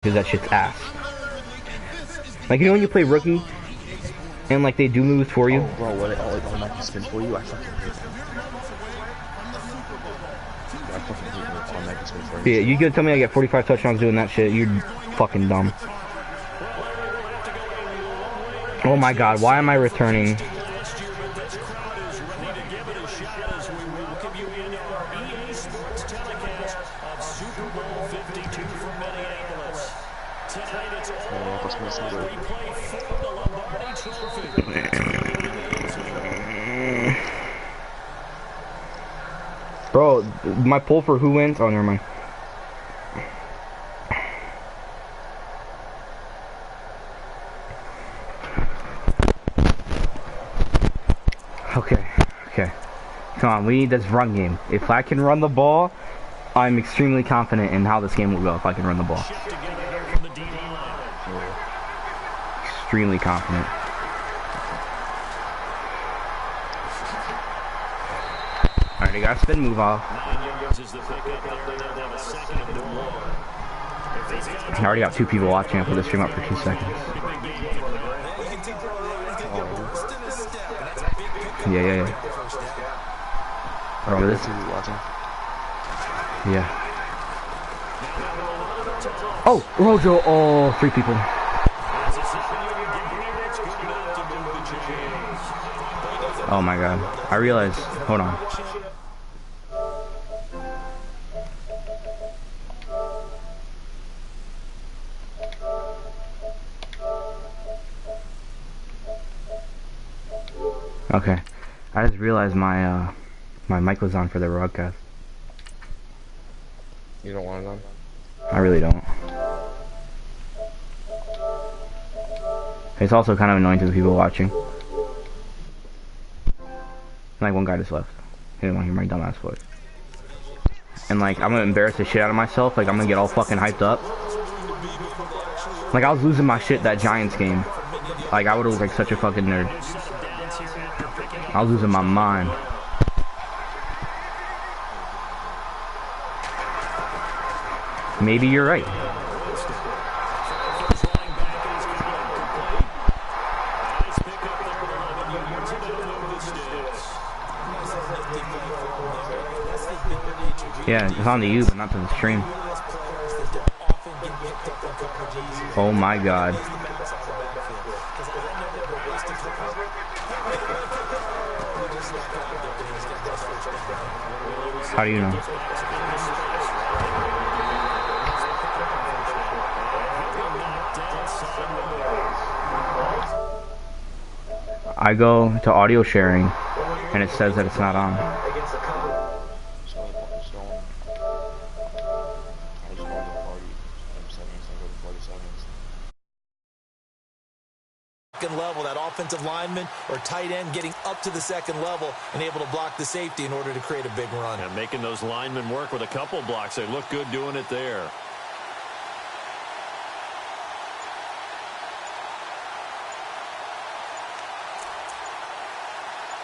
because that shit's ass. Like, you know when you play rookie and like they do moves for you? Oh, bro, what it automatically spin for you? I fucking hate that. I fucking hate when it automatically spin for you. Yeah, you gonna tell me I get 45 touchdowns doing that shit? You're fucking dumb. Oh my god, why am I returning? Bro, my poll for who wins? Oh, never mind. Okay. Come on, we need this run game. If I can run the ball, I'm extremely confident in how this game will go if I can run the ball. Extremely confident. Alright, I got a spin move off. I already got 2 people watching. I put the stream up for 2 seconds. Yeah. Remember this? Yeah. Oh, Rojo. Oh, 3 people. Oh my god. I realized. Hold on. Okay. I just realized my my mic was on for the broadcast. You don't want it on? I really don't. It's also kind of annoying to the people watching. Like, one guy just left. He didn't want to hear my dumbass voice. And like, I'm gonna embarrass the shit out of myself. Like, I'm gonna get all fucking hyped up. Like, I was losing my shit that Giants game. Like, I would've looked like such a fucking nerd. I was losing my mind. Maybe you're right. Yeah, it's on to you, but not to the stream. Oh my god. How do you know? I go to audio sharing and it says that it's not on. Level, that offensive lineman or tight end getting up to the second level and able to block the safety in order to create a big run. And making those linemen work with a couple blocks. They look good doing it there.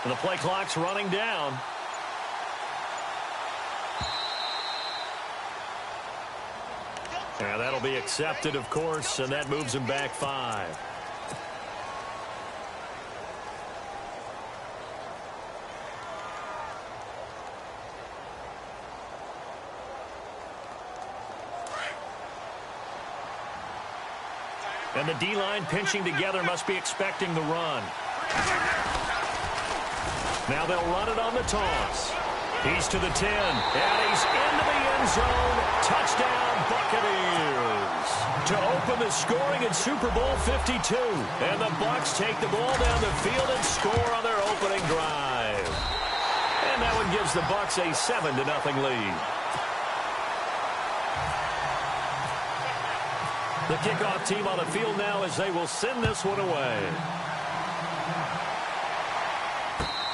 And the play clock's running down. And that'll be accepted, of course, and that moves him back 5. And the D-line pinching together must be expecting the run. Now they'll run it on the toss. He's to the 10, and he's into the end zone. Touchdown, Buccaneers. To open the scoring in Super Bowl 52. And the Bucs take the ball down the field and score on their opening drive. And that one gives the Bucs a 7-0 lead. The kickoff team on the field now as they will send this one away.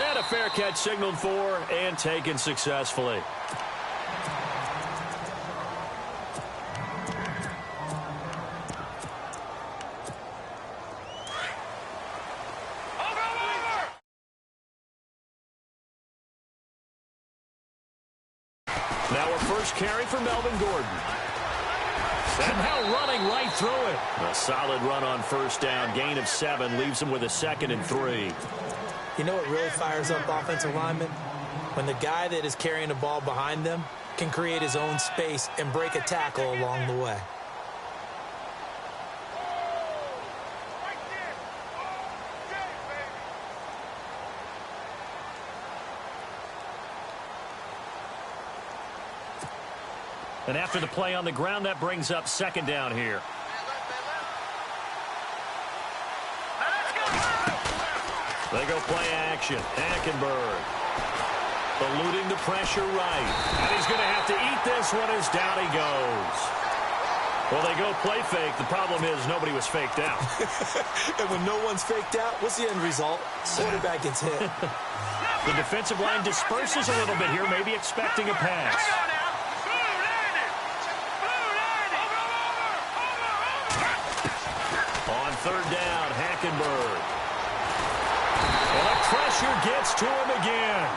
And a fair catch signaled for and taken successfully. Now a first carry for Melvin Gordon. And now running right through it. A solid run on first down. Gain of 7 leaves him with a 2nd and 3. You know what really fires up offensive linemen? When the guy that is carrying the ball behind them can create his own space and break a tackle along the way. And after the play on the ground, that brings up 2nd down here. They go play action. Hackenberg eluding the pressure right. And he's going to have to eat this one as down he goes. Well, they go play fake. The problem is nobody was faked out. And when no one's faked out, what's the end result? Quarterback gets hit. The defensive line disperses a little bit here, maybe expecting a pass. On 3rd down, Hackenberg. And the pressure gets to him again.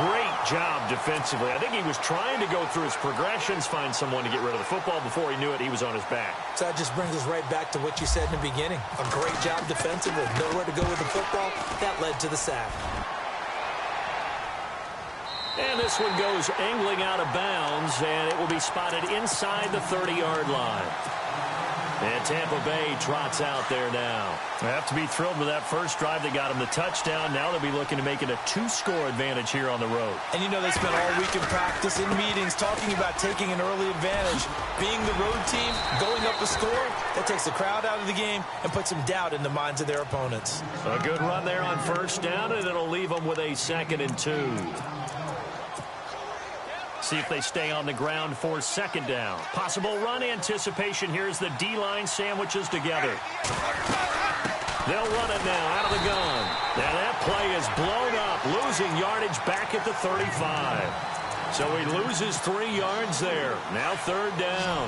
Great job defensively. I think he was trying to go through his progressions, find someone to get rid of the football. Before he knew it, he was on his back. So that just brings us right back to what you said in the beginning. A great job defensively. Nowhere to go with the football. That led to the sack. And this one goes angling out of bounds, and it will be spotted inside the 30-yard line. And Tampa Bay trots out there now. They have to be thrilled with that first drive that got them the touchdown. Now they'll be looking to make it a 2-score advantage here on the road. And you know they spent all week in practice, in meetings, talking about taking an early advantage. Being the road team, going up a score, that takes the crowd out of the game and puts some doubt in the minds of their opponents. A good run there on first down, and it'll leave them with a 2nd and 2. See if they stay on the ground for 2nd down. Possible run anticipation here as the D-line sandwiches together. They'll run it now out of the gun. Now that play is blown up, losing yardage back at the 35. So he loses 3 yards there. Now 3rd down.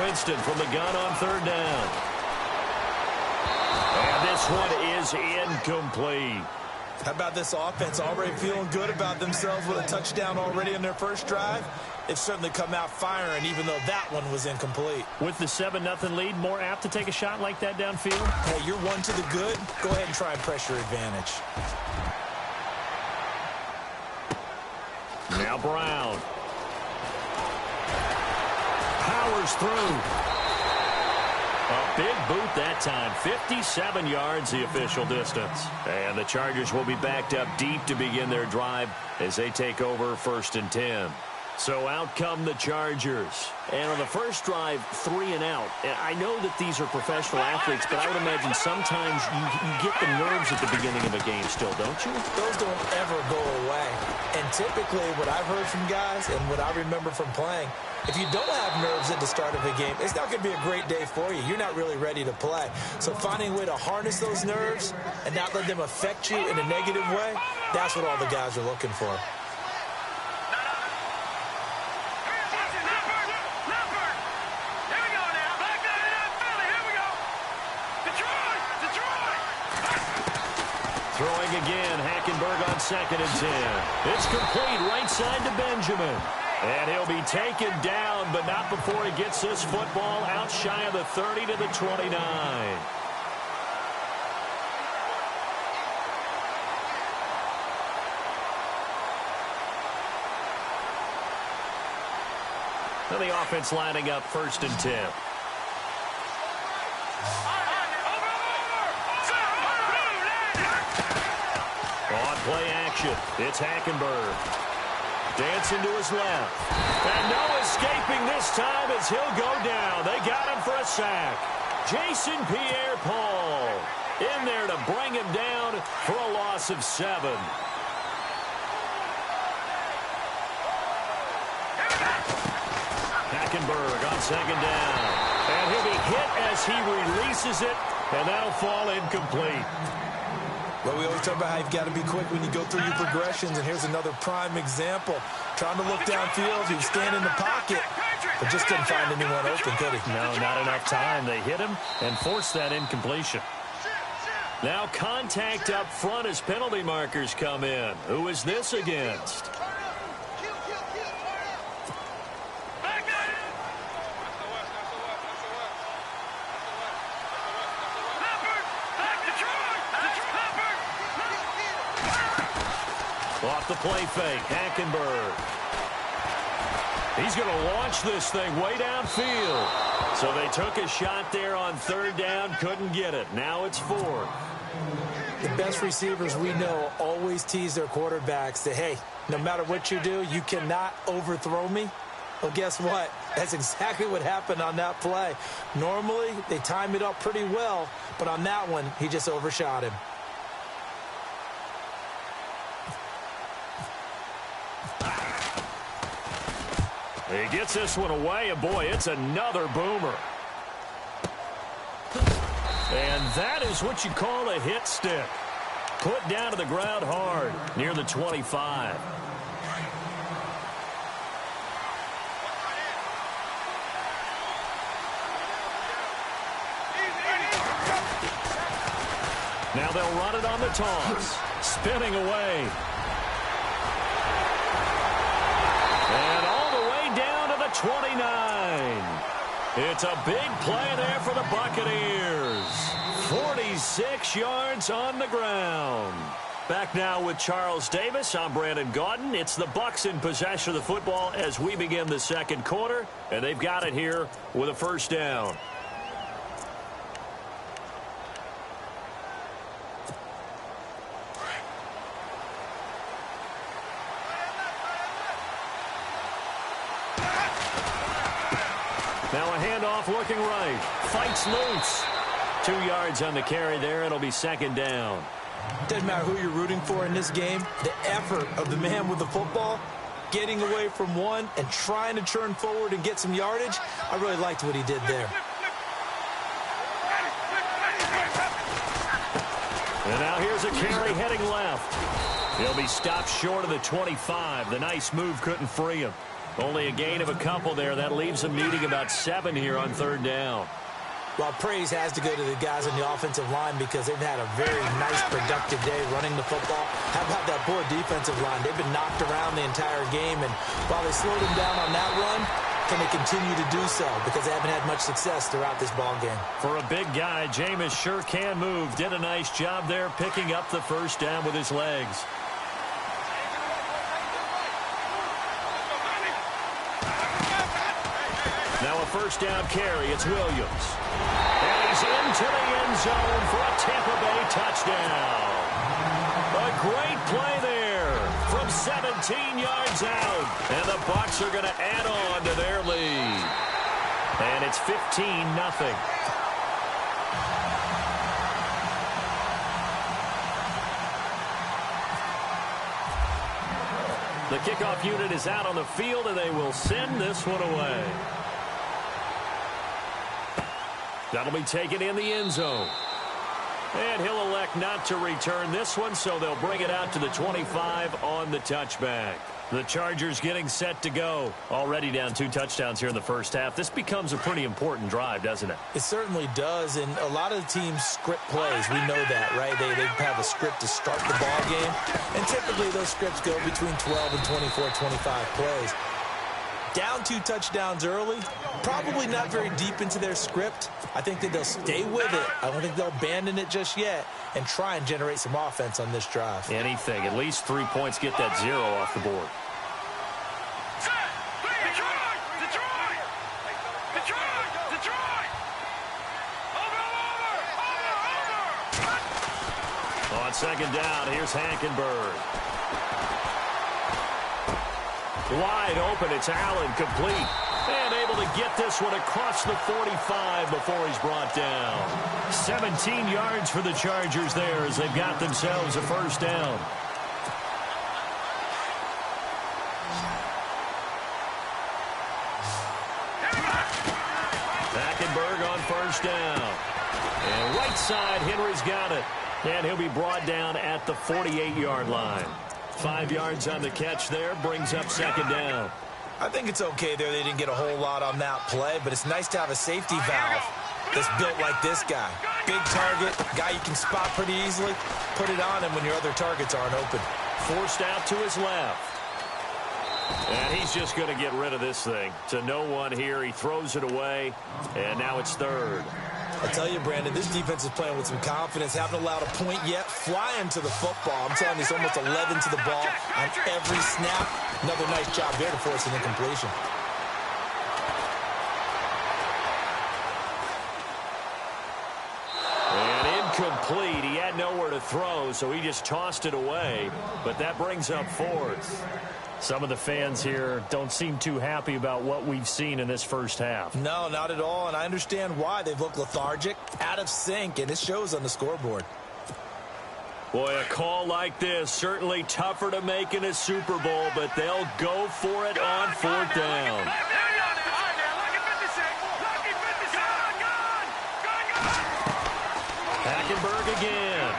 Winston from the gun on 3rd down. And this one is incomplete. How about this offense already feeling good about themselves with a touchdown already in their first drive? They've certainly come out firing, even though that one was incomplete. With the 7-0 lead, more apt to take a shot like that downfield? Hey, you're 1 to the good. Go ahead and try and pressure advantage. Now Brown. Powers through. A big boot that time. 57 yards the official distance. And the Chargers will be backed up deep to begin their drive as they take over 1st and 10. So out come the Chargers. And on the first drive, 3 and out. And I know that these are professional athletes, but I would imagine sometimes you get the nerves at the beginning of a game still, don't you? Those don't ever go away. And typically what I've heard from guys and what I remember from playing, if you don't have nerves at the start of a game, it's not going to be a great day for you. You're not really ready to play. So finding a way to harness those nerves and not let them affect you in a negative way, that's what all the guys are looking for. Throwing again, Hackenberg on 2nd and 10. It's complete right side to Benjamin. And he'll be taken down, but not before he gets this football out shy of the 30 to the 29. Now the offense lining up 1st and 10. On play action, it's Hackenberg. Dancing to his left. And no escaping this time as he'll go down. They got him for a sack. Jason Pierre-Paul in there to bring him down for a loss of 7. Hackenberg on 2nd down. And he'll be hit as he releases it, and that'll fall incomplete. Well, we always talk about how you've got to be quick when you go through your progressions, and here's another prime example. Trying to look downfield, he was standing in the pocket, but just couldn't find anyone open, could he? No, not enough time. They hit him and forced that incompletion. Now contact up front as penalty markers come in. Who is this against? Off the play fake, Hackenberg. He's going to launch this thing way downfield. So they took a shot there on third down, couldn't get it. Now it's fourth. The best receivers we know always tease their quarterbacks that, hey, no matter what you do, you cannot overthrow me. Well, guess what? That's exactly what happened on that play. Normally, they time it up pretty well, but on that one, he just overshot him. He gets this one away, and boy, it's another boomer. And that is what you call a hit stick. Put down to the ground hard near the 25. Now they'll run it on the toss. Spinning away. And all the way down to the 29. It's a big play there for the Buccaneers. 46 yards on the ground. Back now with Charles Davis. I'm Brandon Gaudin. It's the Bucs in possession of the football as we begin the second quarter. And they've got it here with a first down. Now a handoff looking right. Fights loose. 2 yards on the carry there. It'll be second down. Doesn't matter who you're rooting for in this game. The effort of the man with the football, getting away from one and trying to turn forward and get some yardage, I really liked what he did there. And now here's a carry heading left. He'll be stopped short of the 25. The nice move couldn't free him. Only a gain of a couple there. That leaves him needing about 7 here on third down. Well, praise has to go to the guys on the offensive line because they've had a very nice, productive day running the football. How about that poor defensive line? They've been knocked around the entire game, and while they slowed them down on that run, can they continue to do so? Because they haven't had much success throughout this ball game. For a big guy, Jameis sure can move. Did a nice job there picking up the first down with his legs. Now a first down carry. It's Williams. And he's into the end zone for a Tampa Bay touchdown. A great play there from 17 yards out. And the Bucs are going to add on to their lead. And it's 15-0. The kickoff unit is out on the field, and they will send this one away. That'll be taken in the end zone. And he'll elect not to return this one, so they'll bring it out to the 25 on the touchback. The Chargers getting set to go. Already down 2 touchdowns here in the first half. This becomes a pretty important drive, doesn't it? It certainly does, and a lot of the teams script plays. We know that, right? They have a script to start the ball game, and typically those scripts go between 12 and 24, 25 plays. Down 2 touchdowns early, probably not very deep into their script. I think that they'll stay with it. I don't think they'll abandon it just yet and try and generate some offense on this drive. Anything. At least 3 points, get that 0 off the board. On second down, here's Hackenberg. Wide open, it's Allen, complete. And able to get this one across the 45 before he's brought down. 17 yards for the Chargers there as they've got themselves a first down. Hackenberg on first down. And right side, Henry's got it. And he'll be brought down at the 48-yard line. 5 yards on the catch there, brings up second down. I think it's okay there. They didn't get a whole lot on that play, but it's nice to have a safety valve that's built like this guy. Big target, guy you can spot pretty easily. Put it on him when your other targets aren't open. Forced out to his left. And he's just going to get rid of this thing. To no one here. He throws it away, and now it's third. I tell you, Brandon, this defense is playing with some confidence. Haven't allowed a point yet. Flying to the football. I'm telling you, it's almost 11 to the ball on every snap. Another nice job there to force an incompletion. And incomplete. He had nowhere to throw, so he just tossed it away. But that brings up fourth. Some of the fans here don't seem too happy about what we've seen in this first half. No, not at all, and I understand why. They've looked lethargic, out of sync, and it shows on the scoreboard. Boy, a call like this, certainly tougher to make in a Super Bowl, but they'll go for it on fourth down. Hackenberg again.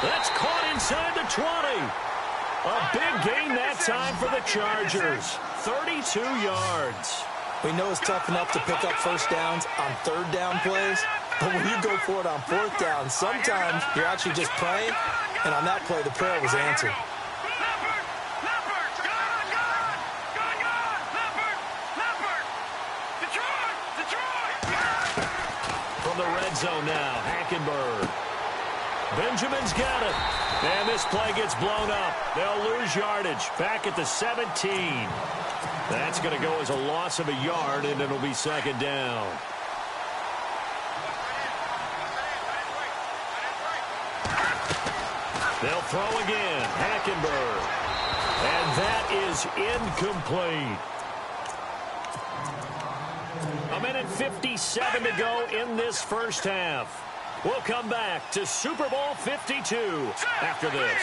That's caught inside the 20. A big gain that time for the Chargers. 32 yards. We know it's tough enough to pick up first downs on third down plays, but when you go for it on fourth down, sometimes you're actually just praying, and on that play, the prayer was answered. From the red zone now, Hackenberg. Benjamin's got it. And this play gets blown up. They'll lose yardage. Back at the 17. That's going to go as a loss of a yard, and it'll be second down. They'll throw again. Hackenberg. And that is incomplete. A minute 57 to go in this first half. We'll come back to Super Bowl 52 after this.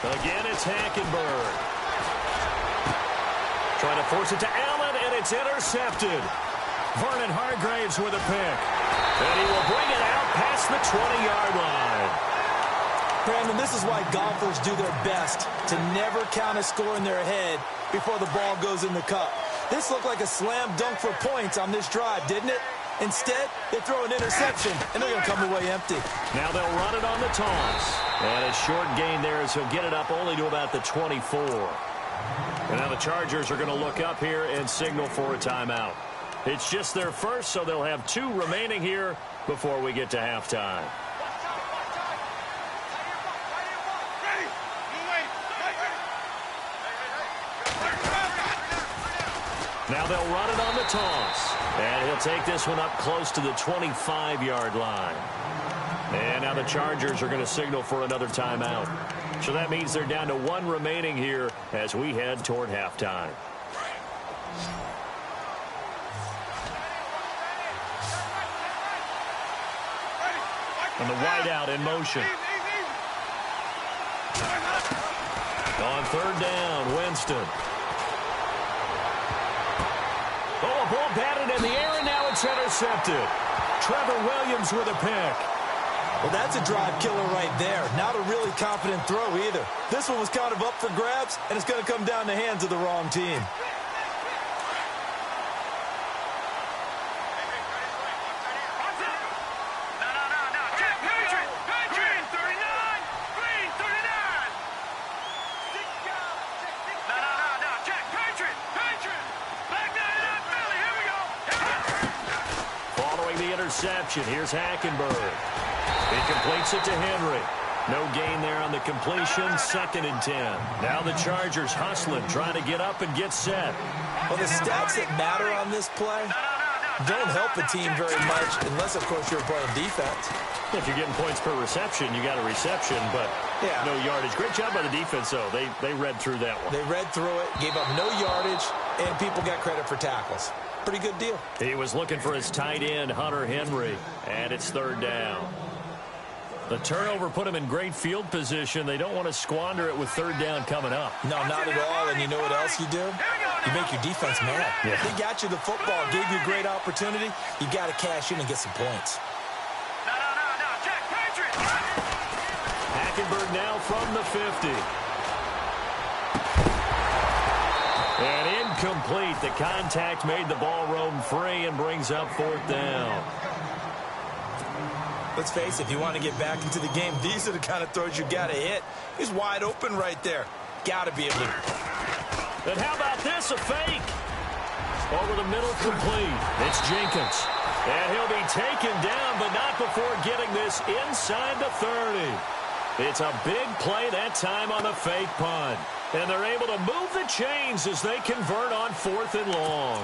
Again, it's Hackenberg. Trying to force it to Allen, and it's intercepted. Vernon Hargraves with a pick. And he will bring it out past the 20-yard line. Brandon, this is why golfers do their best to never count a score in their head before the ball goes in the cup. This looked like a slam dunk for points on this drive, didn't it? Instead, they throw an interception, and they're going to come away empty. Now they'll run it on the toss. And a short gain there as he'll get it up only to about the 24. And now the Chargers are going to look up here and signal for a timeout. It's just their first, so they'll have 2 remaining here before we get to halftime. Now they'll run it on the toss. And he'll take this one up close to the 25-yard line. And now the Chargers are going to signal for another timeout. So that means they're down to 1 remaining here as we head toward halftime. And the wideout in motion. On third down, Winston. Oh, a ball batted in the air, and now it's intercepted. Trevor Williams with a pick. Well, that's a drive killer right there. Not a really confident throw either. This one was kind of up for grabs, and it's going to come down the hands of the wrong team. Interception. Here's Hackenberg. He completes it to Henry. No gain there on the completion. 2nd and 10. Now the Chargers hustling, trying to get up and get set. Well, the stats that matter on this play don't help a team very much unless, of course, you're playing defense. If you're getting points per reception, you got a reception, but no yardage. Great job by the defense, though. They read through that one. They read through it, gave up no yardage, and people got credit for tackles. Pretty good deal. He was looking for his tight end, Hunter Henry, and it's 3rd down. The turnover put them in great field position. They don't want to squander it with third down coming up. No, not at all. And you know what else you do? You make your defense mad. Yeah. They got you the football, gave you a great opportunity. You got to cash in and get some points. No, check, Patriots! Hackenberg now from the 50. And incomplete. The contact made the ball roam free and brings up fourth down. Let's face it, if you want to get back into the game, these are the kind of throws you got to hit. He's wide open right there. Got to be able to. And how about this, a fake? Over the middle, complete. It's Jenkins. And he'll be taken down, but not before getting this inside the 30. It's a big play that time on the fake punt. And they're able to move the chains as they convert on 4th and long.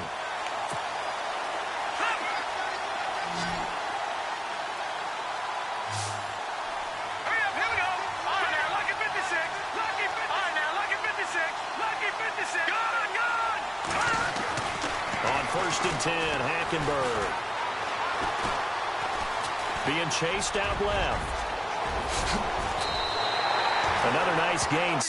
On 1st and 10, Hackenberg. Being chased out left. Another nice gain.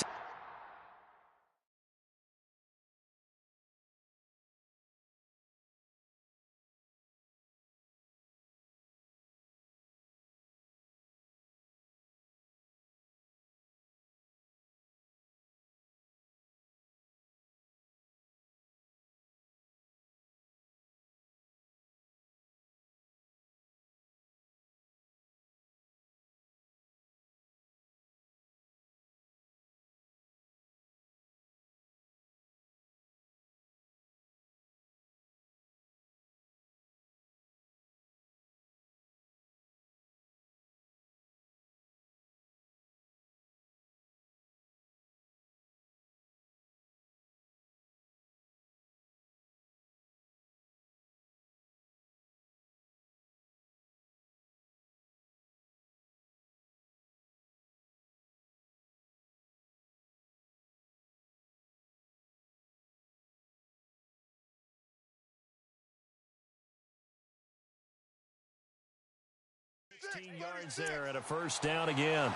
Yards there at a first down again.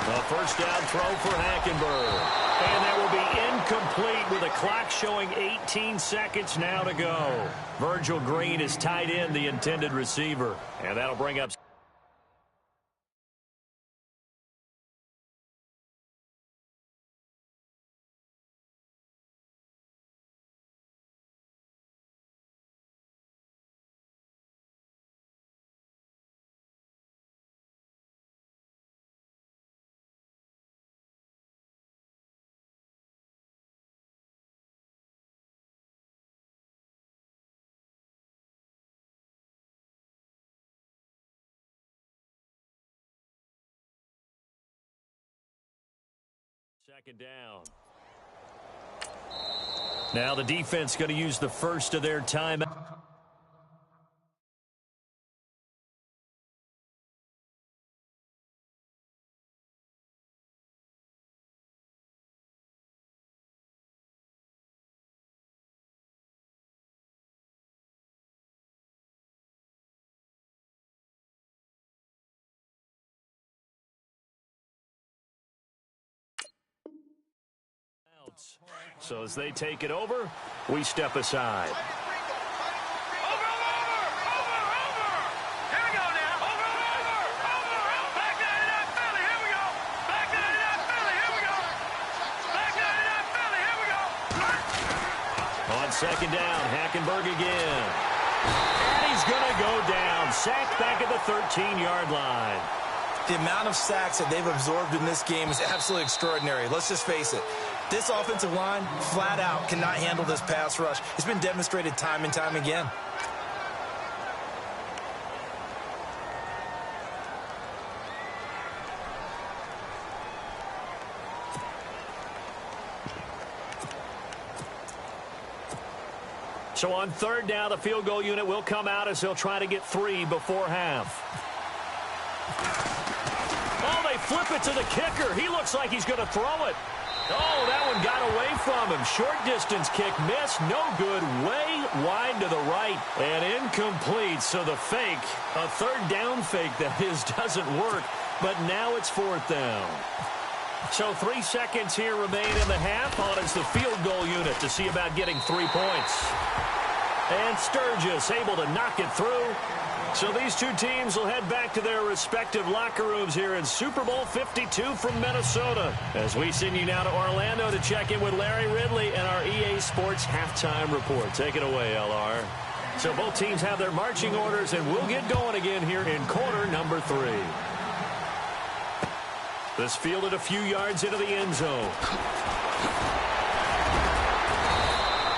A first down throw for Hackenberg. And that will be incomplete with a clock showing 18 seconds now to go. Virgil Green is tied in the intended receiver. And that'll bring up second down. Now the defense going to use the first of their time. So as they take it over, we step aside. Over! Here we go now. Over! Back 99 Philly, here we go. Back 99 Philly, here we go. Back 99 Philly, here we go. On second down, Hackenberg again. And he's going to go down. Sacked back at the 13-yard line. The amount of sacks that they've absorbed in this game is absolutely extraordinary. Let's just face it. This offensive line, flat out, cannot handle this pass rush. It's been demonstrated time and time again. So on third down, the field goal unit will come out as they'll try to get 3 before half. Oh, they flip it to the kicker. He looks like he's going to throw it. Oh, that one got away from him. Short distance kick missed. No good. Way wide to the right. And incomplete. So the fake, a third down fake that is, doesn't work. But now it's fourth down. So 3 seconds here remain in the half on as the field goal unit to see about getting 3 points. And Sturgis able to knock it through. So these two teams will head back to their respective locker rooms here in Super Bowl 52 from Minnesota. As we send you now to Orlando to check in with Larry Ridley and our EA Sports halftime report. Take it away, LR. So both teams have their marching orders, and we'll get going again here in quarter number 3. This fielded a few yards into the end zone.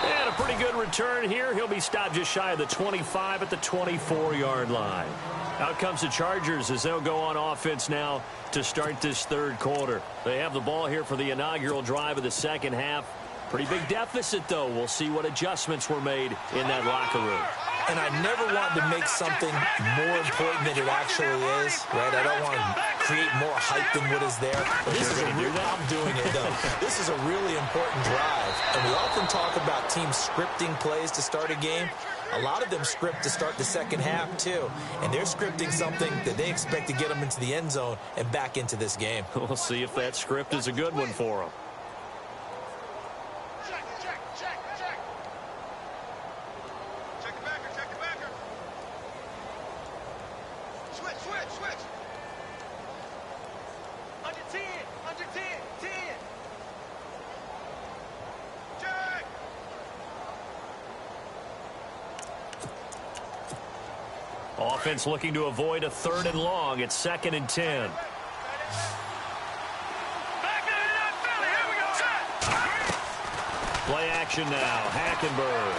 And a pretty good return here. He'll be stopped just shy of the 25 at the 24-yard line. Out comes the Chargers as they'll go on offense now to start this third quarter. They have the ball here for the inaugural drive of the second half. Pretty big deficit, though. We'll see what adjustments were made in that locker room. And I never want to make something more important than it actually is, right? I don't want to create more hype than what is there. But this is a real, I'm doing it, though. This is a really important drive. And we often talk about teams scripting plays to start a game. A lot of them script to start the second half, too. And they're scripting something that they expect to get them into the end zone and back into this game. We'll see if that script is a good one for them. Offense looking to avoid a 3rd and long. It's 2nd and 10. Play action now. Hackenberg.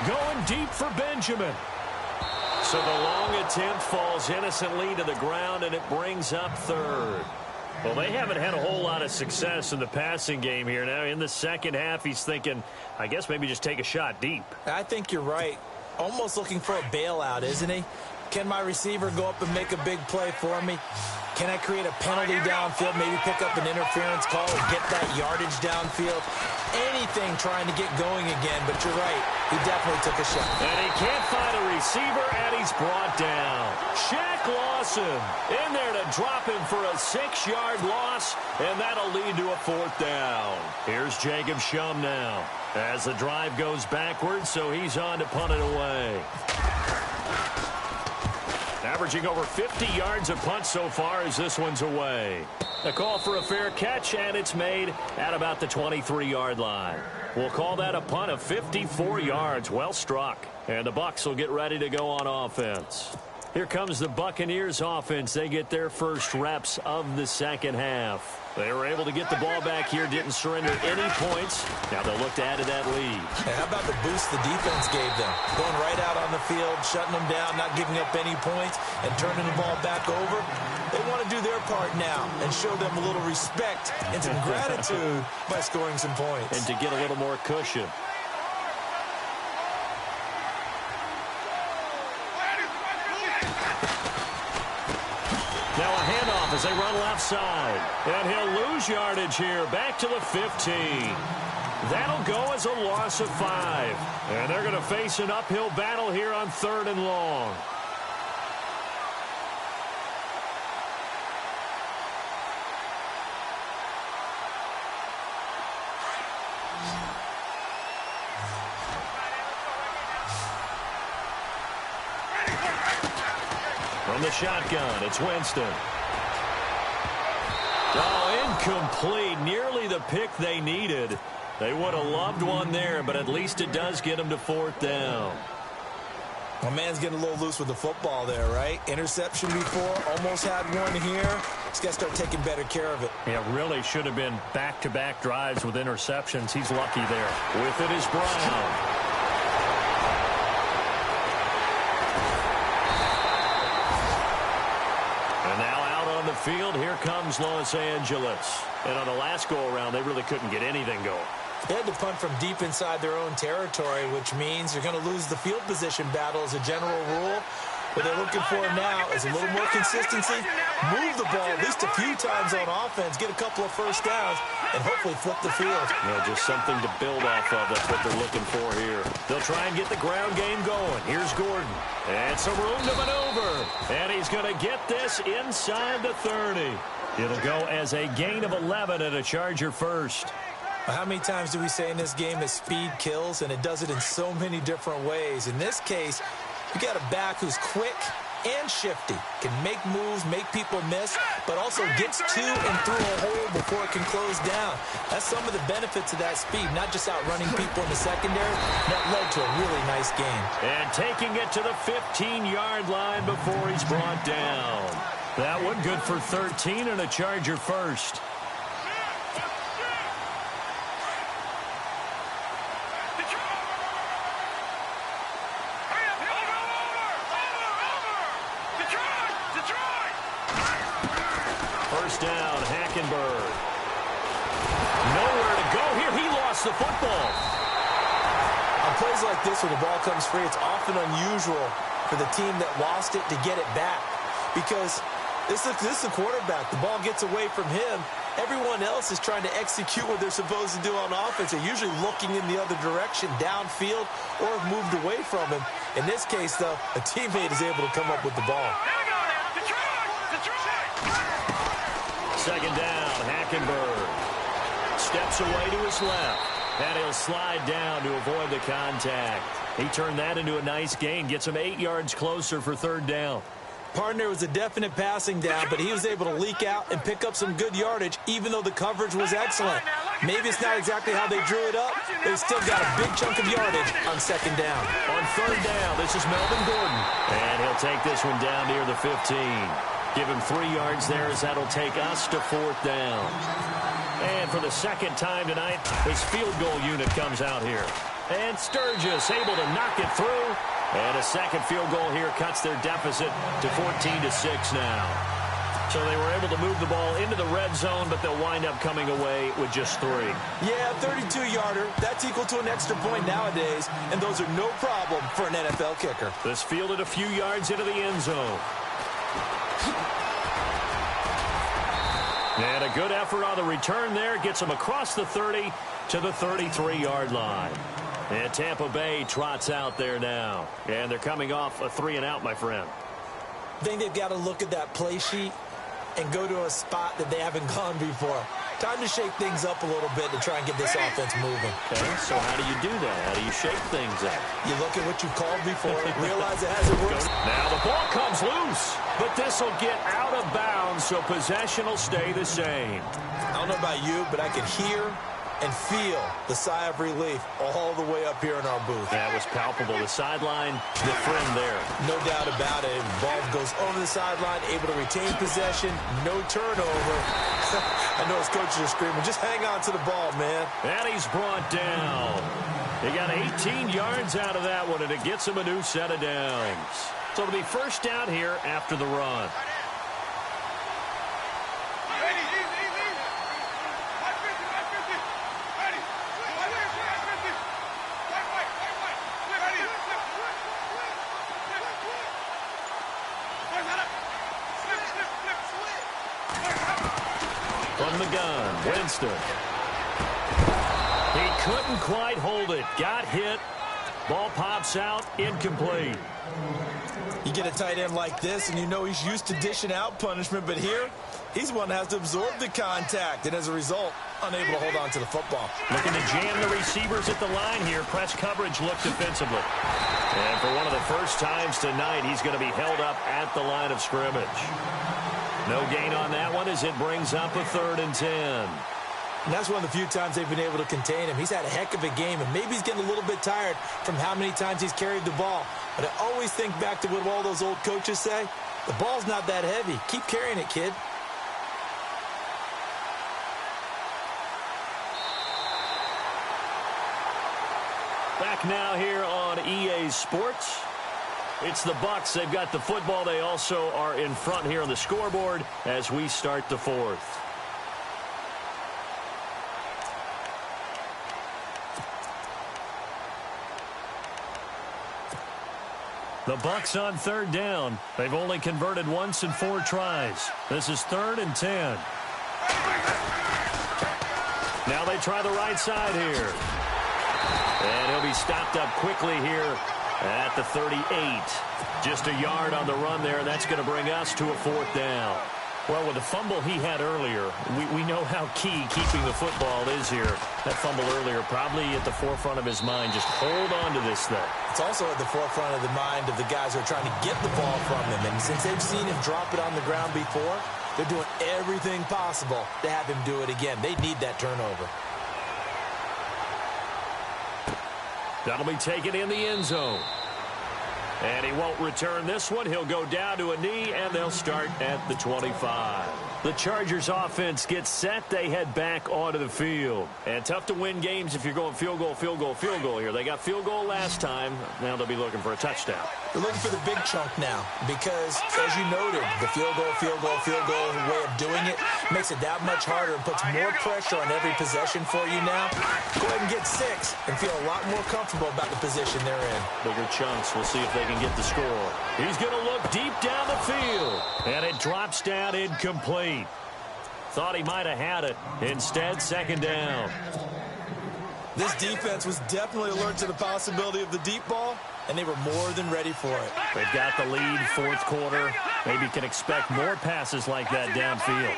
Going deep for Benjamin. So the long attempt falls innocently to the ground, and it brings up 3rd. Well, they haven't had a whole lot of success in the passing game here. Now, in the second half, he's thinking, I guess maybe just take a shot deep. I think you're right. Almost looking for a bailout, isn't he? Can my receiver go up and make a big play for me? Can I create a penalty downfield, maybe pick up an interference call or get that yardage downfield? Anything trying to get going again, but you're right. He definitely took a shot. And he can't find a receiver, and he's brought down. Shaq Lawson in there to drop him for a 6-yard loss, and that'll lead to a 4th down. Here's Jacob Shum now as the drive goes backwards, so he's on to punt it away. Averaging over 50 yards a punt so far as this one's away. A call for a fair catch, and it's made at about the 23-yard line. We'll call that a punt of 54 yards. Well struck. And the Bucs will get ready to go on offense. Here comes the Buccaneers offense. They get their first reps of the second half. They were able to get the ball back here, didn't surrender any points. Now they'll look to add to that lead. And how about the boost the defense gave them? Going right out on the field, shutting them down, not giving up any points, and turning the ball back over. They want to do their part now and show them a little respect and some gratitude by scoring some points. And to get a little more cushion. Now a handoff as they run left side. And he'll lose yardage here. Back to the 15. That'll go as a loss of 5. And they're going to face an uphill battle here on 3rd and long. From the shotgun, it's Winston. Oh, incomplete. Nearly the pick they needed. They would have loved one there, but at least it does get them to 4th down. My man's getting a little loose with the football there, right? Interception before, almost had one here. He's got to start taking better care of it. Yeah, really should have been back-to-back drives with interceptions. He's lucky there. With it is Brown. Field, here comes Los Angeles. And on the last go-around, they really couldn't get anything going. They had to punt from deep inside their own territory, which means you're going to lose the field position battle as a general rule. What they're looking for now is a little more consistency, move the ball at least a few times on offense, get a couple of first downs, and hopefully flip the field. Yeah, just something to build off of. That's what they're looking for here. They'll try and get the ground game going. Here's Gordon. And some room to maneuver. And he's going to get this inside the 30. It'll go as a gain of 11 and a Charger first. How many times do we say in this game that speed kills, and it does it in so many different ways? In this case, you got a back who's quick and shifty, can make moves, make people miss, but also gets to and through a hole before it can close down. That's some of the benefits of that speed, not just outrunning people in the secondary. That led to a really nice game. And taking it to the 15-yard line before he's brought down. That one good for 13 and a Charger first. First down, Hackenberg. Nowhere to go here. He lost the football. On plays like this where the ball comes free, it's often unusual for the team that lost it to get it back. Because this is a quarterback. The ball gets away from him. Everyone else is trying to execute what they're supposed to do on offense. They're usually looking in the other direction, downfield, or have moved away from him. In this case, though, a teammate is able to come up with the ball. Second down, Hackenberg steps away to his left, and he'll slide down to avoid the contact. He turned that into a nice gain, gets him 8 yards closer for third down. Partner was a definite passing down, but he was able to leak out and pick up some good yardage, even though the coverage was excellent. Maybe it's not exactly how they drew it up, but he still got a big chunk of yardage on second down. On third down, this is Melvin Gordon, and he'll take this one down near the 15. Give him 3 yards there as that'll take us to fourth down. And for the second time tonight, his field goal unit comes out here. And Sturgis able to knock it through. And a second field goal here cuts their deficit to 14-6 now. So they were able to move the ball into the red zone, but they'll wind up coming away with just 3. Yeah, 32-yarder. That's equal to an extra point nowadays, and those are no problem for an NFL kicker. This fielded a few yards into the end zone. And a good effort on the return there. Gets them across the 30 to the 33-yard line. And Tampa Bay trots out there now. And they're coming off a 3-and-out, my friend. I think they've got to look at that play sheet and go to a spot that they haven't gone before. Time to shake things up a little bit to try and get this offense moving. Okay, so how do you do that? How do you shake things up? You look at what you've called before, realize it hasn't worked. Now the ball comes loose, but this will get out of bounds, so possession will stay the same. I don't know about you, but I can hear and feel the sigh of relief all the way up here in our booth. That was palpable. The sideline, the friend there. No doubt about it. Ball goes over the sideline, able to retain possession, no turnover. I know his coaches are screaming, just hang on to the ball, man. And he's brought down. He got 18 yards out of that one, and it gets him a new set of downs. So it'll be first down here after the run. From the gun, Winston. He couldn't quite hold it. Got hit. Ball pops out, incomplete. You get a tight end like this, and you know he's used to dishing out punishment, but here, he's one that has to absorb the contact, and as a result, unable to hold on to the football. Looking to jam the receivers at the line here. Press coverage look defensively. And for one of the first times tonight, he's going to be held up at the line of scrimmage. No gain on that one as it brings up a 3rd and 10. And that's one of the few times they've been able to contain him. He's had a heck of a game, and maybe he's getting a little bit tired from how many times he's carried the ball. But I always think back to what all those old coaches say. The ball's not that heavy. Keep carrying it, kid. Back now here on EA Sports. It's the Bucs. They've got the football. They also are in front here on the scoreboard as we start the 4th. The Bucks on 3rd down. They've only converted once in 4 tries. This is 3rd and 10. Now they try the right side here. And he'll be stopped up quickly here at the 38. Just a yard on the run there, and that's going to bring us to a 4th down. Well, with the fumble he had earlier, we know how key keeping the football is here. That fumble earlier probably at the forefront of his mind. Just hold on to this thing. It's also at the forefront of the mind of the guys who are trying to get the ball from him. And since they've seen him drop it on the ground before, they're doing everything possible to have him do it again. They need that turnover. That'll be taken in the end zone. And he won't return this one. He'll go down to a knee, and they'll start at the 25. The Chargers offense gets set. They head back onto the field. And tough to win games if you're going field goal, field goal, field goal here. They got field goal last time. Now they'll be looking for a touchdown. They're looking for the big chunk now because, as you noted, the field goal way of doing it makes it that much harder and puts more pressure on every possession for you now. Go ahead and get 6 and feel a lot more comfortable about the position they're in. Bigger chunks. We'll see if they can get the score. He's going to look deep down the field, and it drops down incomplete. Thought he might have had it. Instead, 2nd down. This defense was definitely alert to the possibility of the deep ball, and they were more than ready for it. They've got the lead, 4th quarter. Maybe can expect more passes like that downfield.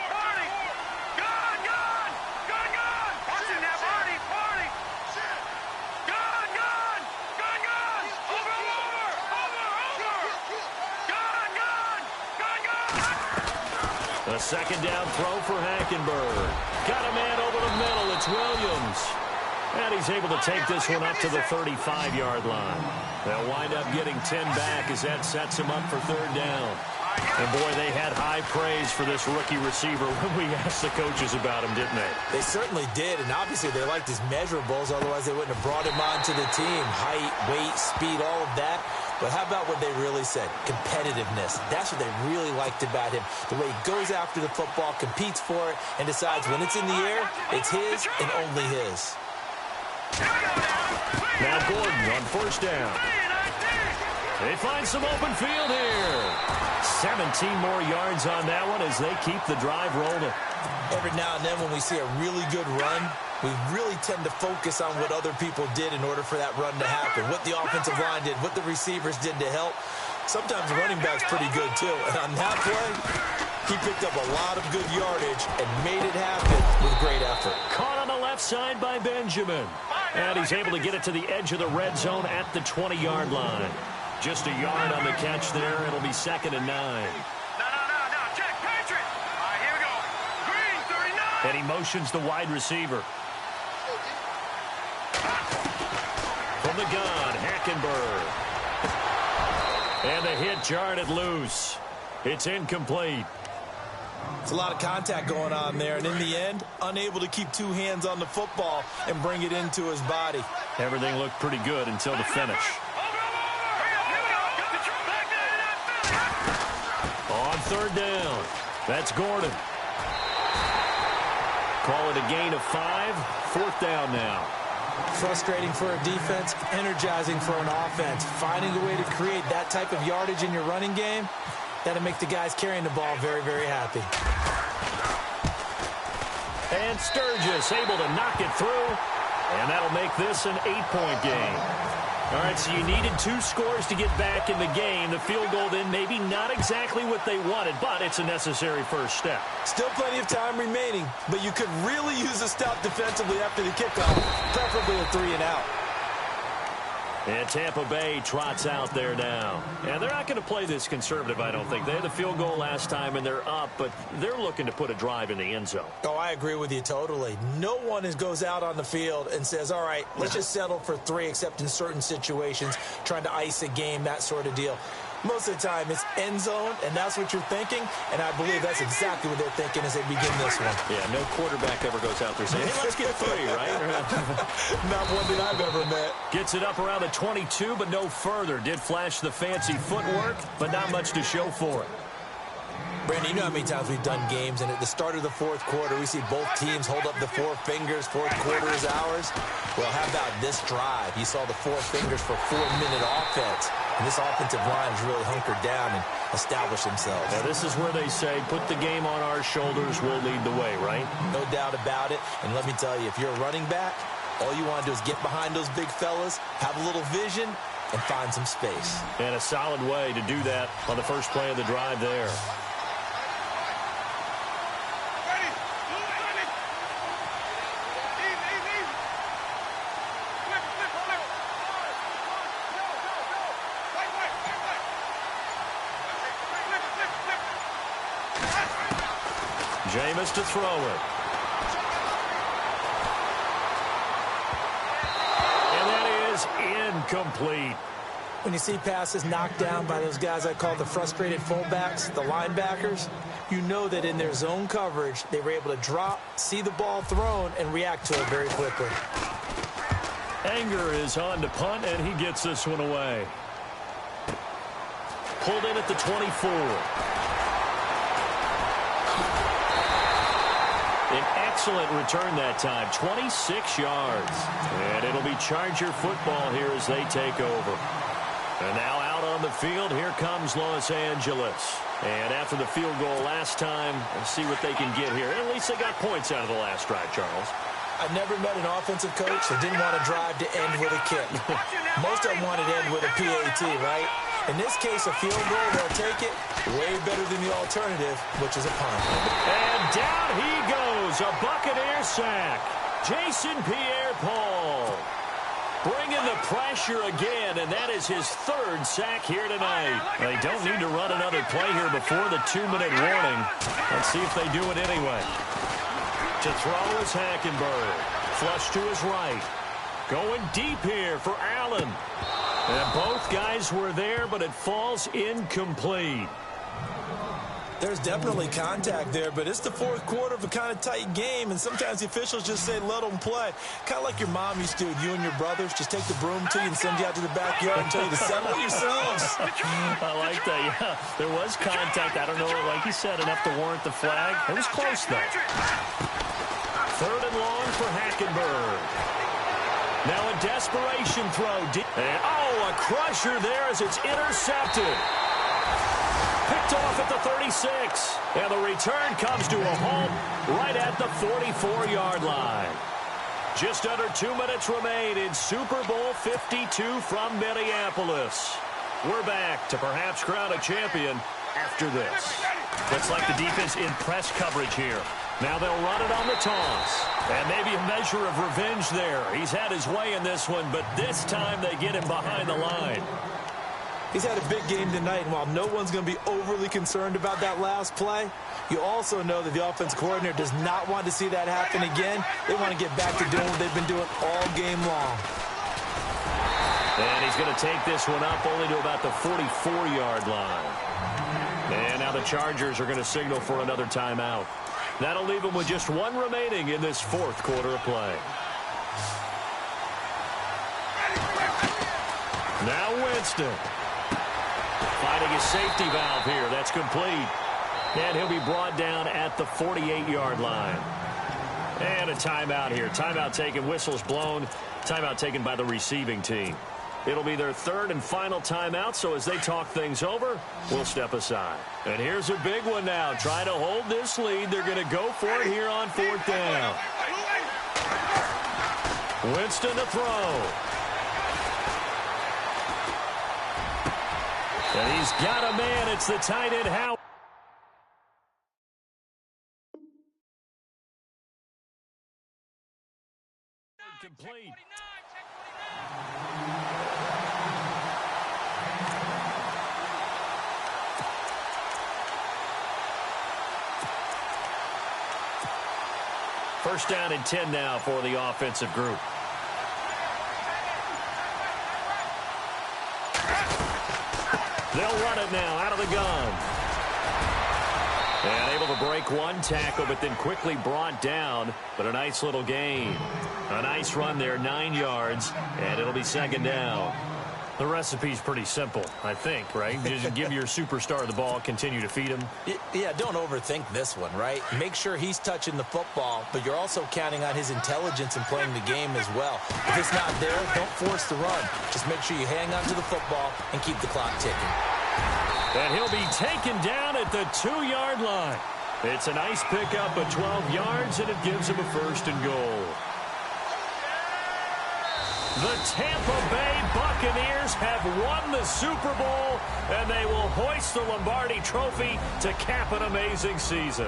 A 2nd down throw for Hackenberg. Got a man over the middle. It's Williams. And he's able to take this one up to the 35-yard line. They'll wind up getting 10 back as that sets him up for 3rd down. And, boy, they had high praise for this rookie receiver when we asked the coaches about him, didn't they? They certainly did, and obviously they liked his measurables. Otherwise, they wouldn't have brought him onto the team. Height, weight, speed, all of that. But how about what they really said? Competitiveness. That's what they really liked about him. The way he goes after the football, competes for it, and decides when it's in the air, it's his and only his. Now Gordon on 1st down. They find some open field here. 17 more yards on that one as they keep the drive rolling. Every now and then when we see a really good run, we really tend to focus on what other people did in order for that run to happen, what the offensive line did, what the receivers did to help. Sometimes the running back's pretty good, too. And on that play, he picked up a lot of good yardage and made it happen with great effort. Caught on the left side by Benjamin. And he's able to get it to the edge of the red zone at the 20-yard line. Just a yard on the catch there. It'll be 2nd and 9. No. Check, Patriot. All right, here we go. Green, 39. And he motions the wide receiver. From the gun, Hackenberg. And the hit jarred it loose. It's incomplete. It's a lot of contact going on there, and in the end, unable to keep 2 hands on the football and bring it into his body. Everything looked pretty good until the finish. On 3rd down, that's Gordon. Call it a gain of 5. 4th down now. Frustrating for a defense, energizing for an offense. Finding a way to create that type of yardage in your running game, that'll make the guys carrying the ball very, very happy. And Sturgis able to knock it through, and that'll make this an 8-point game. All right, so you needed 2 scores to get back in the game. The field goal then maybe not exactly what they wanted, but it's a necessary first step. Still plenty of time remaining, but you could really use a stop defensively after the kickoff, preferably a 3-and-out. And Tampa Bay trots out there now. And they're not going to play this conservative, I don't think. They had the field goal last time, and they're up, but they're looking to put a drive in the end zone. Oh, I agree with you totally. No one goes out on the field and says, all right, let's just settle for 3, except in certain situations, trying to ice a game, that sort of deal. Most of the time, it's end zone, and that's what you're thinking, and I believe that's exactly what they're thinking as they begin this one. Yeah, no quarterback ever goes out there saying, hey, let's get 3, right? Not one that I've ever met. Gets it up around the 22, but no further. Did flash the fancy footwork, but not much to show for it. Brandon, you know how many times we've done games, and at the start of the fourth quarter, we see both teams hold up the four fingers, fourth quarter is ours. Well, how about this drive? You saw the four fingers for 4-minute offense, and this offensive line has really hunkered down and established themselves. Now, this is where they say, put the game on our shoulders, we'll lead the way, right? No doubt about it, and let me tell you, if you're a running back, all you want to do is get behind those big fellas, have a little vision, and find some space. And a solid way to do that on the first play of the drive there. Jameis to throw it. And that is incomplete. When you see passes knocked down by those guys I call the frustrated fullbacks, the linebackers, you know that in their zone coverage, they were able to drop, see the ball thrown, and react to it very quickly. Anger is on to punt, and he gets this one away. Pulled in at the 24. An excellent return that time, 26 yards. And it'll be Charger football here as they take over. And now out on the field, here comes Los Angeles. And after the field goal last time, let's see what they can get here. At least they got points out of the last drive, Charles. I never met an offensive coach that didn't want to drive to end with a kick. Most of them wanted to end with a PAT, right? In this case, a field goal, they'll take it way better than the alternative, which is a punt. And down he goes, a Buccaneer sack. Jason Pierre-Paul bringing the pressure again, and that is his third sack here tonight. They don't need to run another play here before the 2-minute warning. Let's see if they do it anyway. To throw is Hackenberg. Flush to his right. Going deep here for Allen. And both guys were there, but it falls incomplete. There's definitely contact there, but it's the fourth quarter of a kind of tight game, and sometimes the officials just say, let them play. Kind of like your mom used to do with you and your brothers. Just take the broom to you and send you out to the backyard and tell you to settle it yourselves. I like that, yeah. There was contact. I don't know, like you said, enough to warrant the flag. It was close, though. Third and long for Hackenberg. Now a desperation throw. And, a crusher there as it's intercepted. Picked off at the 36. And the return comes to a halt right at the 44-yard line. Just under 2 minutes remain in Super Bowl 52 from Minneapolis. We're back to perhaps crown a champion after this. Looks like the defense in press coverage here. Now they'll run it on the toss. And maybe a measure of revenge there. He's had his way in this one, but this time they get him behind the line. He's had a big game tonight, and while no one's going to be overly concerned about that last play, you also know that the offense coordinator does not want to see that happen again. They want to get back to doing what they've been doing all game long. And he's going to take this one up only to about the 44-yard line. And now the Chargers are going to signal for another timeout. That'll leave them with just one remaining in this fourth quarter of play. Now Winston. Finding his safety valve here. That's complete. And he'll be brought down at the 48-yard line. And a timeout here. Timeout taken, whistles blown. Timeout taken by the receiving team. It'll be their third and final timeout, so as they talk things over, we'll step aside. And here's a big one now. Trying to hold this lead. They're going to go for it here on fourth down. Winston to throw. And he's got a man. It's the tight end, Howard. Complete. First down and 10 now for the offensive group. They'll run it now out of the gun. And able to break one tackle, but then quickly brought down. But a nice little gain. A nice run there, 9 yards. And it'll be second down. The recipe's pretty simple, I think, right? Just give your superstar the ball, continue to feed him. Yeah, don't overthink this one, right? Make sure he's touching the football, but you're also counting on his intelligence in playing the game as well. If it's not there, don't force the run. Just make sure you hang on to the football and keep the clock ticking. And he'll be taken down at the 2-yard line. It's a nice pickup of 12 yards, and it gives him a 1st and goal. The Tampa Bay Buccaneers have won the Super Bowl, and they will hoist the Lombardi Trophy to cap an amazing season.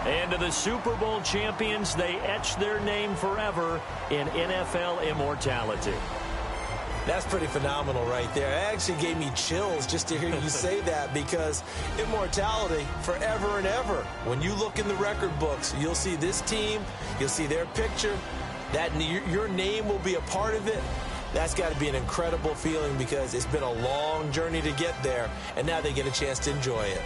And to the Super Bowl champions, they etch their name forever in NFL immortality. That's pretty phenomenal right there. It actually gave me chills just to hear you say that, because immortality forever and ever. When you look in the record books, you'll see this team, you'll see their picture, that your name will be a part of it. That's got to be an incredible feeling, because it's been a long journey to get there, and now they get a chance to enjoy it.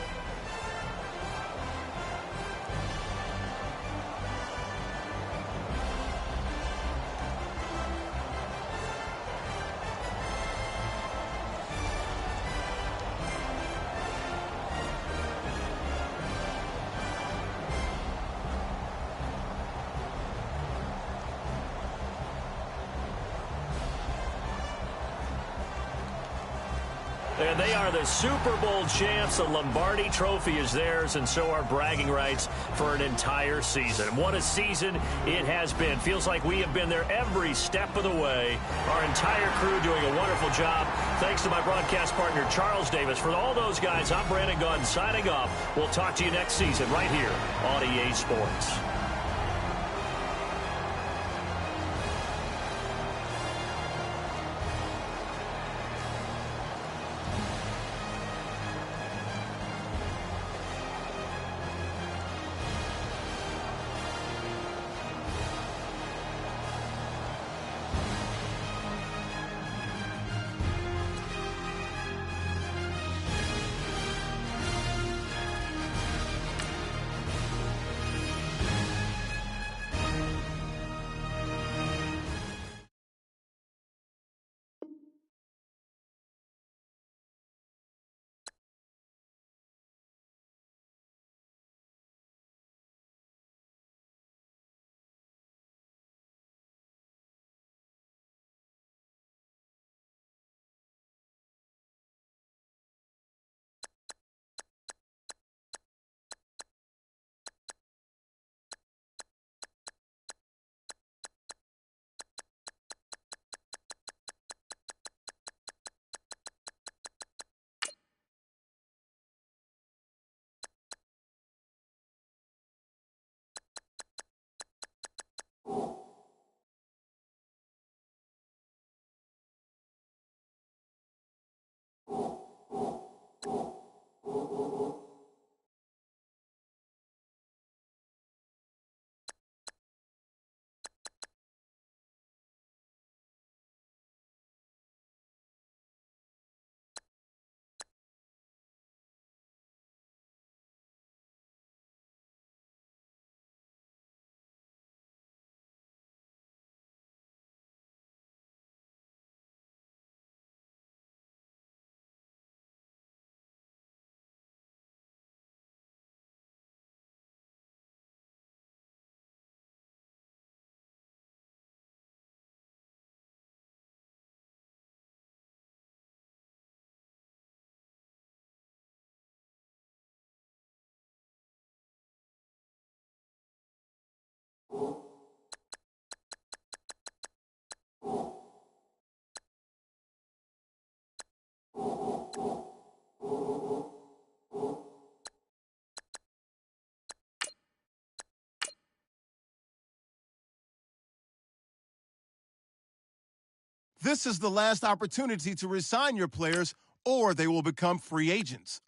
And they are the Super Bowl champs. The Lombardi Trophy is theirs, and so are bragging rights for an entire season. What a season it has been. Feels like we have been there every step of the way. Our entire crew doing a wonderful job. Thanks to my broadcast partner, Charles Davis. For all those guys, I'm Brandon Gaudin signing off. We'll talk to you next season right here on EA Sports. This is the last opportunity to resign your players, or they will become free agents.